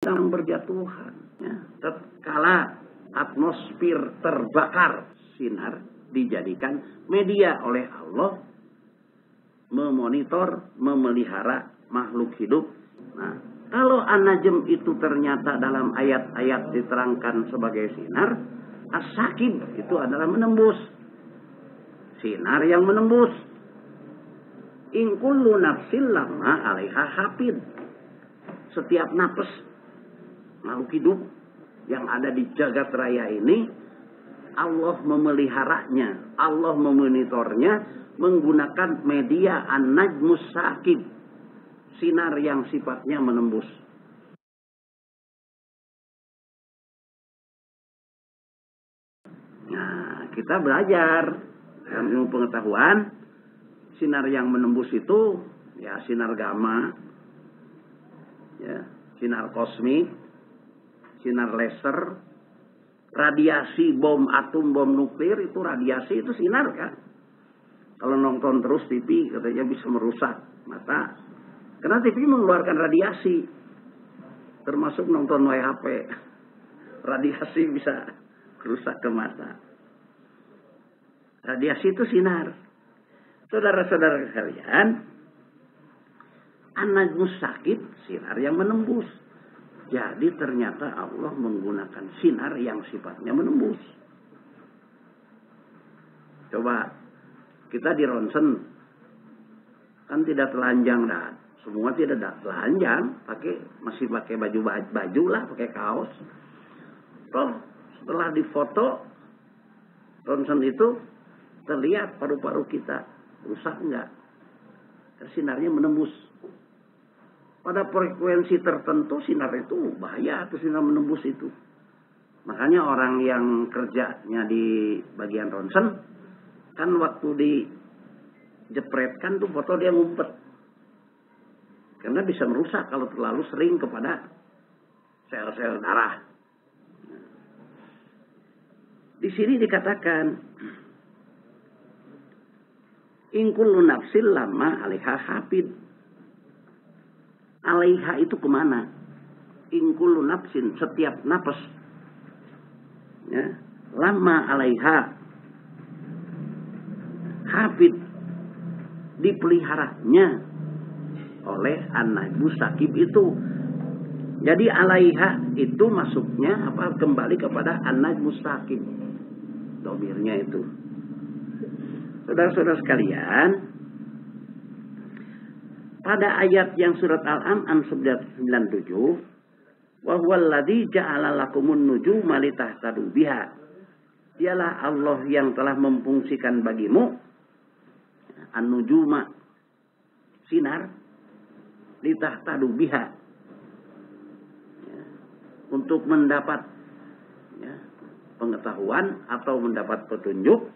sedang berjatuhan. Ya. Tatkala atmosfer terbakar, sinar dijadikan media oleh Allah memonitor, memelihara makhluk hidup. Nah, kalau an-najm itu ternyata dalam ayat-ayat diterangkan sebagai sinar, as-sakib itu adalah menembus. Sinar yang menembus. In kullu nafsin lamma 'alaiha hafid. Setiap nafas makhluk hidup yang ada di jagat raya ini, Allah memeliharanya, Allah memonitornya menggunakan media an-najmus sakib, sinar yang sifatnya menembus. Nah, kita belajar dalam ilmu pengetahuan, sinar yang menembus itu ya sinar gamma, ya, sinar kosmik, sinar laser, radiasi bom atom, bom nuklir, itu radiasi, itu sinar kan. Kalau nonton terus TV katanya bisa merusak mata. Karena TV mengeluarkan radiasi. Termasuk nonton HP. Radiasi bisa rusak ke mata. Radiasi itu sinar. Saudara-saudara sekalian, an-najmus sakib, sinar yang menembus. Jadi ternyata Allah menggunakan sinar yang sifatnya menembus. Coba kita di ronsen kan tidak telanjang dah. Semua tidak telanjang, masih pakai baju lah, pakai kaos. Toh setelah difoto ronsen itu terlihat paru-paru kita rusak enggak? Sinarnya menembus. Pada frekuensi tertentu sinar itu bahaya, atau sinar menembus itu. Makanya orang yang kerjanya di bagian ronsen, kan waktu dijepretkan tuh foto dia ngumpet. Karena bisa merusak kalau terlalu sering kepada sel-sel darah. Di sini dikatakan, in kullu nafsin lamma 'alaiha hafid. Alaiha itu kemana? In kullu nafsin, setiap nafas. Ya, lamma 'alaiha hafid, dipeliharanya oleh an-najmus sakib itu. Jadi alaiha itu masuknya kembali kepada an-najmus sakib. Domirnya itu. Saudara-saudara sekalian, pada ayat yang surat Al-An'am 97, wa huwallazi ja'ala lakumun nujuma litahtadu biha. Dialah Allah yang telah memfungsikan bagimu an-nujuma, sinar, litahtadu biha, ya, untuk mendapat pengetahuan atau mendapat petunjuk.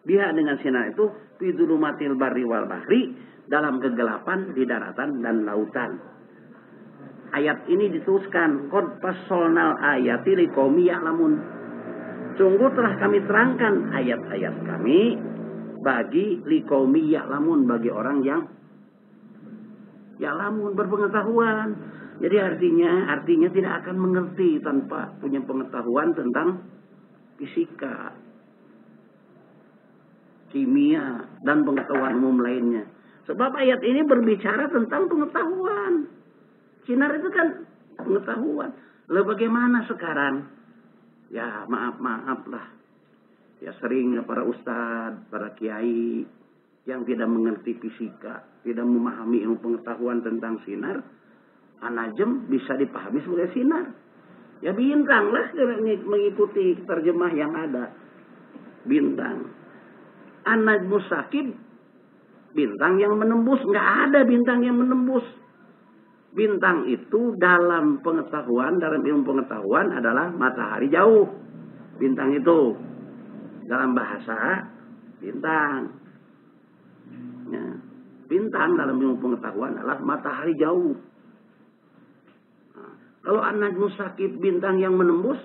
Biha dengan sinar itu fi dzulumatil barri wal bahri, dalam kegelapan di daratan dan lautan. Ayat ini dituliskan qad fassalnal ayati liqaumi ya'lamun. Sungguh telah kami terangkan ayat-ayat kami bagi liqaumi ya'lamun, bagi orang yang ya'lamun, berpengetahuan. Jadi artinya tidak akan mengerti tanpa punya pengetahuan tentang fisika, kimia, dan pengetahuan umum lainnya. Sebab ayat ini berbicara tentang pengetahuan. Sinar itu kan pengetahuan. Lalu bagaimana sekarang? Ya maaf lah. Ya sering para ustadz, para kiai yang tidak mengerti fisika, tidak memahami ilmu pengetahuan tentang sinar, an-najm bisa dipahami sebagai sinar. Ya bintang lah mengikuti terjemah yang ada. Bintang. An-najmus sakib, bintang yang menembus. Nggak ada bintang yang menembus. Bintang itu dalam pengetahuan, dalam ilmu pengetahuan adalah matahari jauh. Bintang itu dalam bahasa bintang. Ya, bintang dalam ilmu pengetahuan adalah matahari jauh. Nah, kalau an-najmus sakib, bintang yang menembus,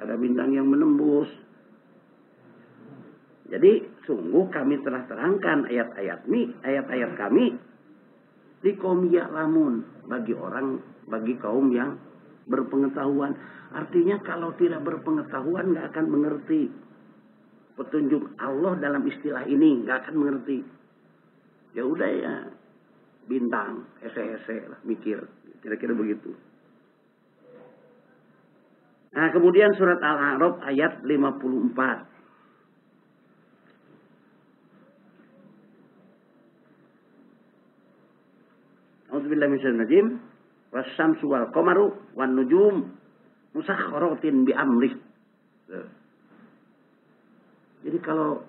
ada bintang yang menembus. Jadi sungguh kami telah terangkan ayat-ayat kami di kaum ya'lamun, bagi kaum yang berpengetahuan. Artinya kalau tidak berpengetahuan nggak akan mengerti petunjuk Allah dalam istilah ini, nggak akan mengerti. Ya udah ya, bintang, ese-ese lah, mikir, kira-kira begitu. Nah, kemudian surat Al-A'raf ayat 54. A'udzubillahi minasyaitonir rajim. Wasyamsu wal qamaru wan nujum musakhkharatin bi amrih. Jadi kalau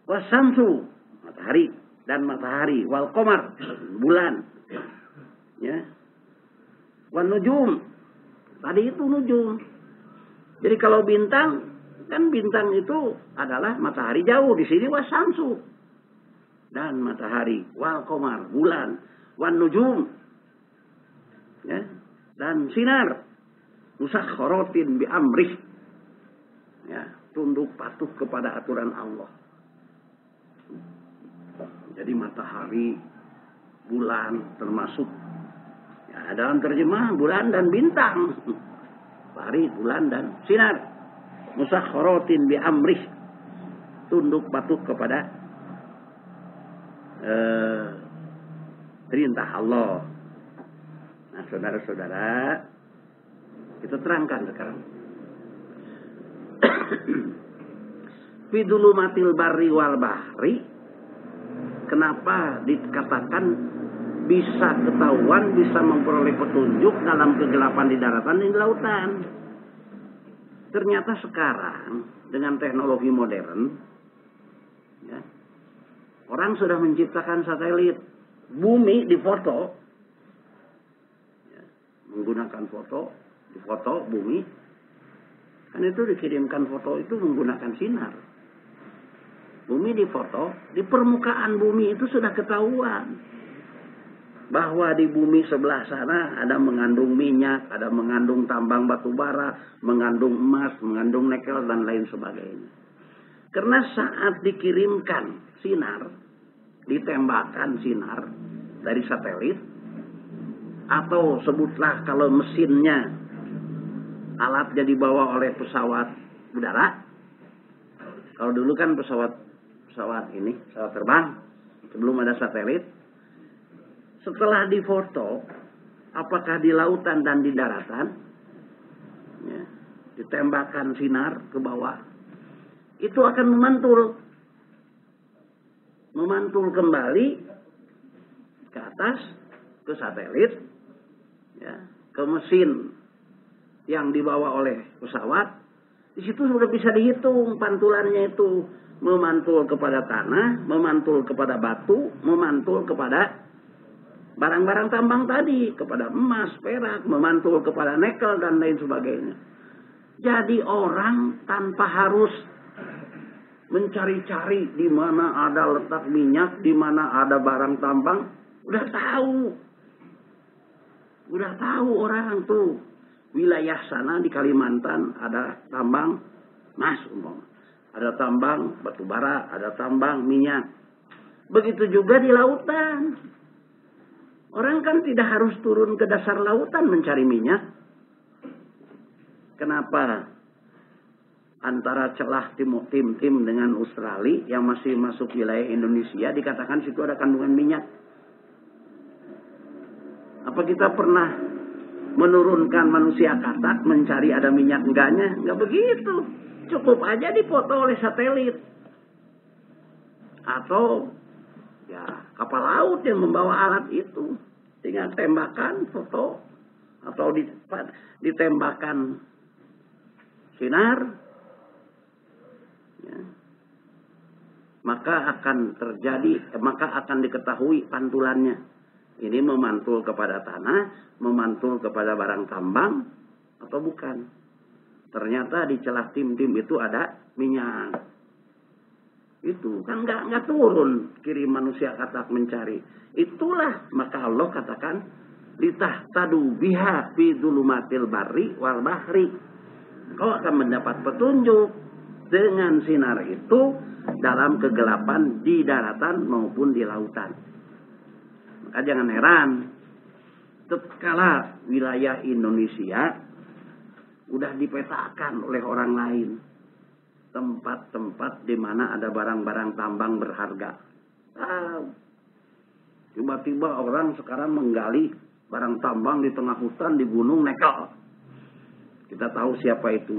wasyamsu matahari dan matahari wal qamar bulan, ya, wan nujum tadi itu nujum. Jadi kalau bintang, kan bintang itu adalah matahari jauh, di sini wasyamsu dan matahari wal qamar bulan wan nujum, ya, dan sinar musakhkharatin bi amrih, ya, tunduk patuh kepada aturan Allah. Jadi matahari, bulan termasuk, ya, dalam terjemah bulan dan bintang, matahari, bulan dan sinar musakhkharatin bi amrih, tunduk patuh kepada perintah Allah. Nah, saudara-saudara, kita terangkan sekarang. Fidulumatil barri wal bahri, kenapa dikatakan bisa ketahuan, bisa memperoleh petunjuk dalam kegelapan di daratan dan di lautan? Ternyata sekarang dengan teknologi modern, ya, orang sudah menciptakan satelit, bumi difoto, ya, menggunakan difoto bumi, kan itu dikirimkan foto itu menggunakan sinar. Bumi difoto, di permukaan bumi itu sudah ketahuan bahwa di bumi sebelah sana ada mengandung minyak, ada mengandung tambang batu bara, mengandung emas, mengandung nikel dan lain sebagainya. Karena saat dikirimkan sinar, ditembakkan sinar dari satelit, atau sebutlah kalau mesinnya, alatnya dibawa oleh pesawat udara. Kalau dulu kan pesawat terbang sebelum ada satelit. Setelah difoto, apakah di lautan dan di daratan, ya, ditembakkan sinar ke bawah, itu akan memantul kembali ke atas, ke satelit, ya, ke mesin yang dibawa oleh pesawat. Di situ sudah bisa dihitung pantulannya itu, memantul kepada tanah, memantul kepada batu, memantul kepada barang-barang tambang tadi, kepada emas, perak, memantul kepada nikel dan lain sebagainya. Jadi orang tanpa harus mencari-cari di mana ada letak minyak, di mana ada barang tambang, udah tahu orang tuh. Wilayah sana di Kalimantan ada tambang emas, ada tambang batu bara, ada tambang minyak. Begitu juga di lautan. Orang kan tidak harus turun ke dasar lautan mencari minyak. Kenapa antara celah tim dengan Australia yang masih masuk wilayah Indonesia dikatakan situ ada kandungan minyak? Apa kita pernah menurunkan manusia katak mencari ada minyak enggaknya? Enggak begitu. Cukup aja dipoto oleh satelit. Atau ya kapal laut yang membawa alat itu. Tinggal tembakan foto atau ditembakkan sinar, ya, maka akan diketahui pantulannya. Ini memantul kepada tanah, memantul kepada barang tambang atau bukan. Ternyata di celah tim itu ada minyak. Itu kan nggak turun kirim manusia katak mencari. Itulah maka Allah katakan litahtadu biha fi dzulumatil barri wal bahri. Kau akan mendapat petunjuk dengan sinar itu dalam kegelapan di daratan maupun di lautan. Maka jangan heran tatkala wilayah Indonesia udah dipetakan oleh orang lain, tempat-tempat di mana ada barang-barang tambang berharga. Tiba-tiba orang sekarang menggali barang tambang di tengah hutan di gunung nikel. Kita tahu siapa itu.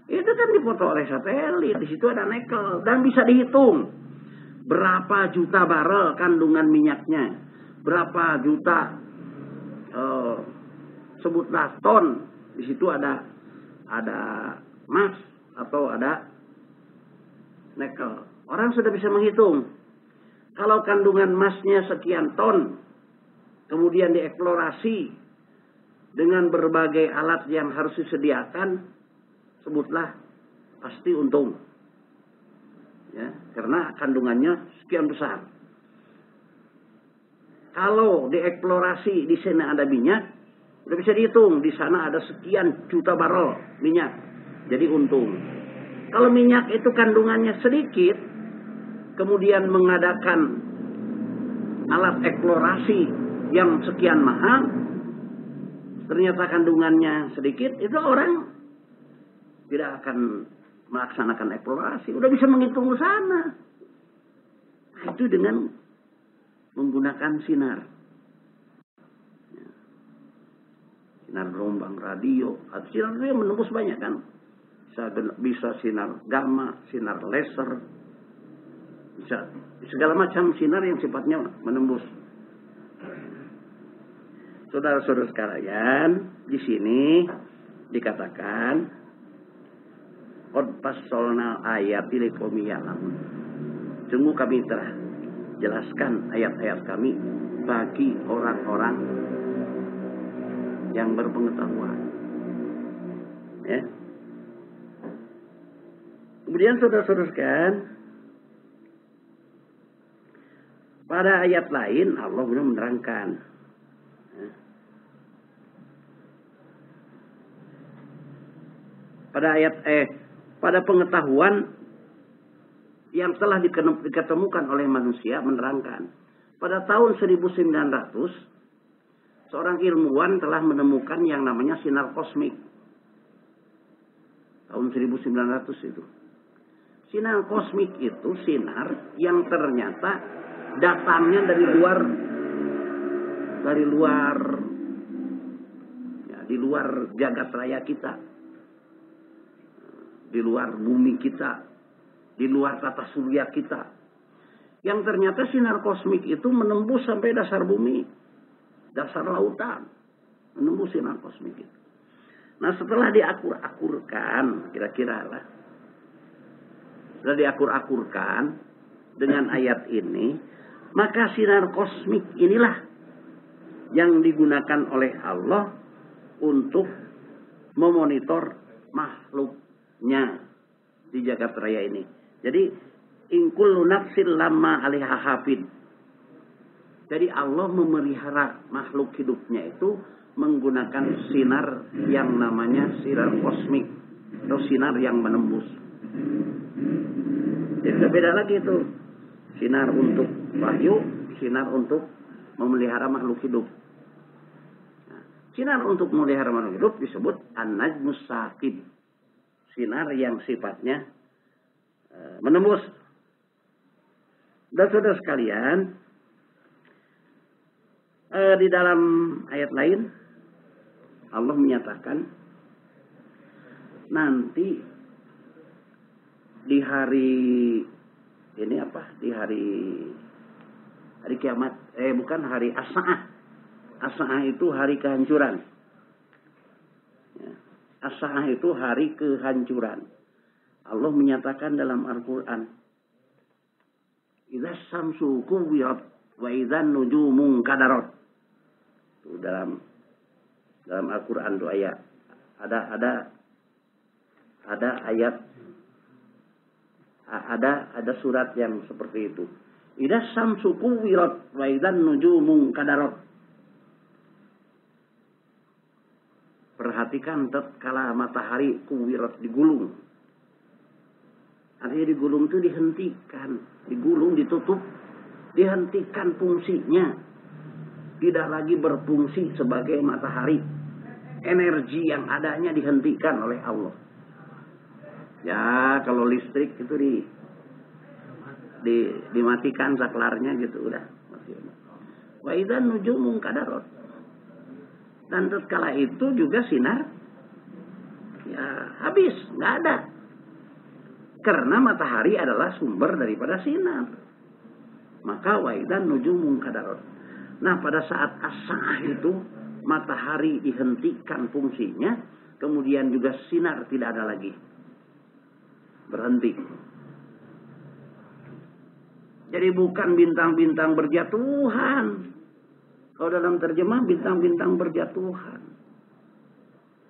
Itu kan dipoto oleh satelit. Di situ ada nikel dan bisa dihitung berapa juta barel kandungan minyaknya, berapa juta sebutlah ton. Di situ ada emas atau ada nikel. Orang sudah bisa menghitung. Kalau kandungan emasnya sekian ton, kemudian dieksplorasi dengan berbagai alat yang harus disediakan, sebutlah pasti untung. Ya, karena kandungannya sekian besar. Kalau dieksplorasi di sana ada minyak, udah bisa dihitung di sana ada sekian juta barel minyak. Jadi untung. Kalau minyak itu kandungannya sedikit, kemudian mengadakan alat eksplorasi yang sekian mahal, ternyata kandungannya sedikit, itu orang tidak akan melaksanakan eksplorasi. Udah bisa menghitung ke sana. Nah, itu dengan menggunakan sinar. Sinar gelombang radio. Sinar radio menembus banyak kan. Bisa sinar gamma, sinar laser. Bisa segala macam sinar yang sifatnya menembus. Saudara-saudara sekalian, di sini dikatakan qad fassalna ayati liqaumin ya'lamun. Sungguh kami telah jelaskan ayat-ayat kami bagi orang-orang yang berpengetahuan. Ya. Kemudian saudara-saudara sekalian, pada ayat lain Allah belum menerangkan. Pada pengetahuan yang telah diketemukan oleh manusia menerangkan. Pada tahun 1900, seorang ilmuwan telah menemukan yang namanya sinar kosmik. Tahun 1900 itu. Sinar kosmik itu sinar yang ternyata datangnya dari luar jagat raya kita, di luar bumi kita, di luar tata surya kita, yang ternyata sinar kosmik itu menembus sampai dasar bumi, dasar lautan, menembus sinar kosmik itu. Nah, setelah diakur-akurkan, kira-kira lah, setelah diakur-akurkan dengan ayat ini, maka sinar kosmik inilah yang digunakan oleh Allah untuk memonitor makhluknya di jagat raya ini. Jadi ingkullu nafsin lamma 'alaiha hafid. Jadi Allah memelihara makhluk hidupnya itu menggunakan sinar yang namanya sinar kosmik atau sinar yang menembus. Jadi beda lagi itu. Sinar untuk wahyu, sinar untuk memelihara makhluk hidup. Nah, sinar untuk memelihara makhluk hidup disebut an-najmus saqib. Sinar yang sifatnya menembus. Dan saudara sekalian, di dalam ayat lain Allah menyatakan nanti di hari ini apa? Di hari kiamat, bukan hari as-sa'ah. As-sa'ah itu hari kehancuran. Ya. As-sa'ah itu hari kehancuran. Allah menyatakan dalam Al-Quran, idza syamsu kuwirat wa idzan nujumu kadarat. Itu dalam Al-Quran itu ayat. Ada ayat, ada surat yang seperti itu. Idza syamsu kuwirat wa idzan nujumu kadarat. Perhatikan tatkala matahari kuwirat, digulung. Artinya digulung itu dihentikan, digulung, ditutup, dihentikan fungsinya. tidak lagi berfungsi sebagai matahari. Energi yang adanya dihentikan oleh Allah. Ya, kalau listrik itu dimatikan saklarnya gitu udah. Wa idzan nujumun kadarat. Dan tatkala itu juga sinar ya habis, nggak ada. Karena matahari adalah sumber daripada sinar. Maka wa idzan nujumun kadarat. Nah, pada saat as-sa'ah itu matahari dihentikan fungsinya, kemudian juga sinar tidak ada lagi. Berhenti. Jadi bukan bintang-bintang berjatuhan. Kalau dalam terjemah bintang-bintang berjatuhan.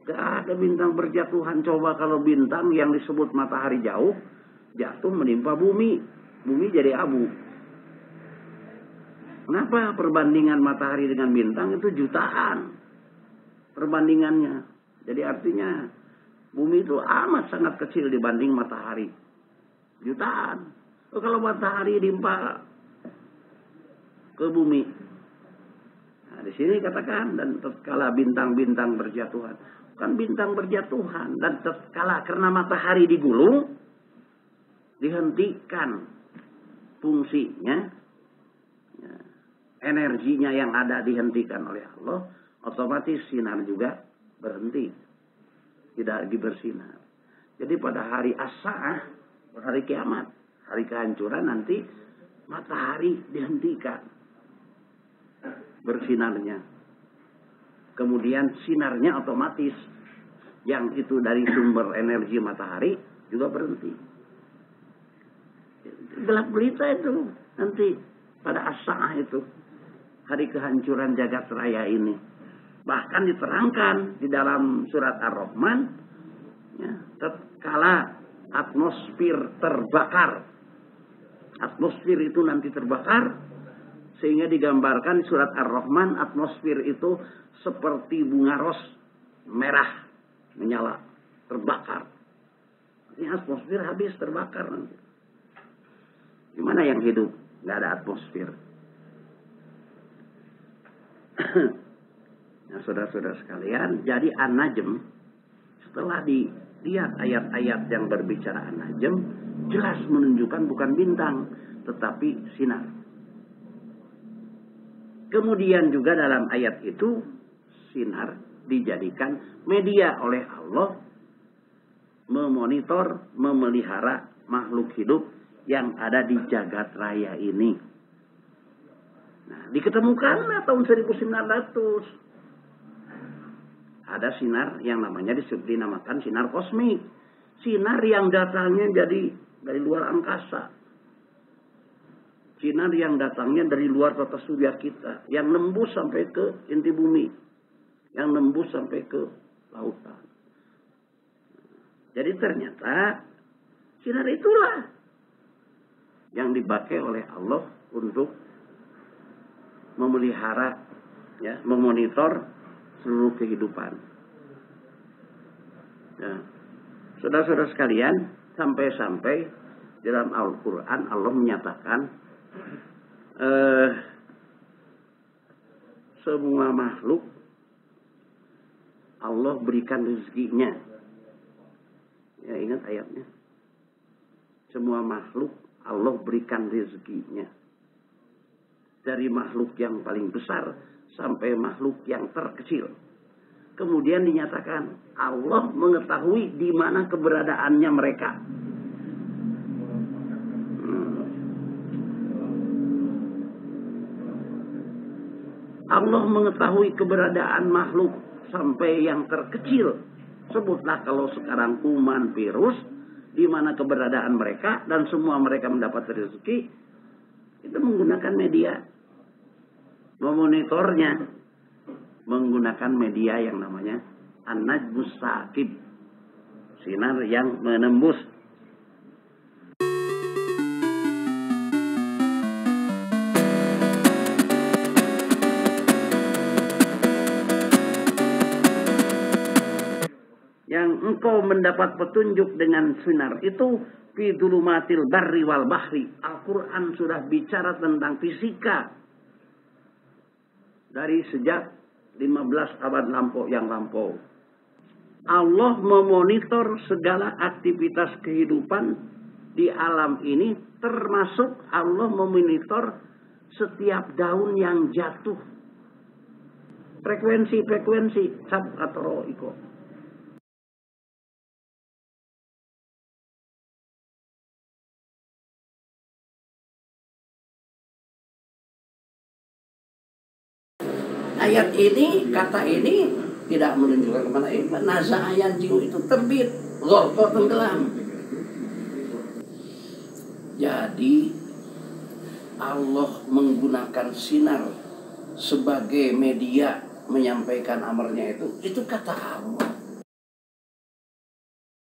Gak ada bintang berjatuhan. Coba kalau bintang yang disebut matahari jauh, jatuh menimpa bumi. Bumi jadi abu. Kenapa perbandingan matahari dengan bintang itu jutaan perbandingannya. Jadi artinya bumi itu amat sangat kecil dibanding matahari. Jutaan. Kalau matahari dimpa ke bumi. Nah, di sini katakan dan tatkala bintang-bintang berjatuhan. Kan bintang berjatuhan dan tatkala karena matahari digulung dihentikan fungsinya. Ya, energinya yang ada dihentikan oleh Allah, otomatis sinar juga berhenti. Tidak lagi bersinar. Jadi pada hari as-sa'ah, hari kiamat, hari kehancuran nanti matahari dihentikan bersinarnya. Kemudian sinarnya otomatis yang itu dari sumber energi matahari juga berhenti. Gelap gulita itu nanti pada as-sa'ah itu hari kehancuran jagat raya ini. Bahkan diterangkan di dalam surat Ar-Rahman ya, tatkala atmosfer terbakar. Atmosfer itu nanti terbakar sehingga digambarkan di surat Ar-Rahman atmosfer itu seperti bunga ros merah menyala terbakar. Ini atmosfer habis terbakar nanti. Gimana yang hidup? Nggak ada atmosfer. Nah, saudara-saudara sekalian, jadi An-Najm setelah dilihat ayat-ayat yang berbicara An-Najm, jelas menunjukkan bukan bintang, tetapi sinar. Kemudian juga dalam ayat itu, sinar dijadikan media oleh Allah memonitor, memelihara makhluk hidup yang ada di jagat raya ini. Nah, diketemukanlah tahun 1900. Ada sinar yang namanya dinamakan sinar kosmik. Sinar yang datangnya dari luar angkasa. Sinar yang datangnya dari luar tata surya kita. Yang nembus sampai ke inti bumi. Yang nembus sampai ke lautan. Jadi ternyata sinar itulah yang dipakai oleh Allah untuk memelihara, ya, memonitor seluruh kehidupan. Ya. Saudara-saudara sekalian, sampai-sampai dalam Al-Quran Allah menyatakan semua makhluk Allah berikan rezekinya. Ya, ingat ayatnya. Semua makhluk Allah berikan rezekinya. Dari makhluk yang paling besar sampai makhluk yang terkecil. Kemudian dinyatakan Allah mengetahui di mana keberadaannya mereka. Allah mengetahui keberadaan makhluk sampai yang terkecil. Sebutlah kalau sekarang kuman, virus, di mana keberadaan mereka dan semua mereka mendapat rezeki. Itu menggunakan media. Memonitornya menggunakan media yang namanya An-Najmus Saqib, sinar yang menembus. Yang engkau mendapat petunjuk dengan sinar itu fi dhulumatil barri wal bahri. Al-Quran sudah bicara tentang fisika. dari sejak 15 abad yang lampau. Allah memonitor segala aktivitas kehidupan di alam ini, termasuk Allah memonitor setiap daun yang jatuh. Frekuensi sab atau iko. Ayat ini, kata ini tidak menunjukkan kemana ini. Nasa ayat jiwa itu terbit, gorko tenggelam. Jadi Allah menggunakan sinar sebagai media menyampaikan amarnya itu kata Allah.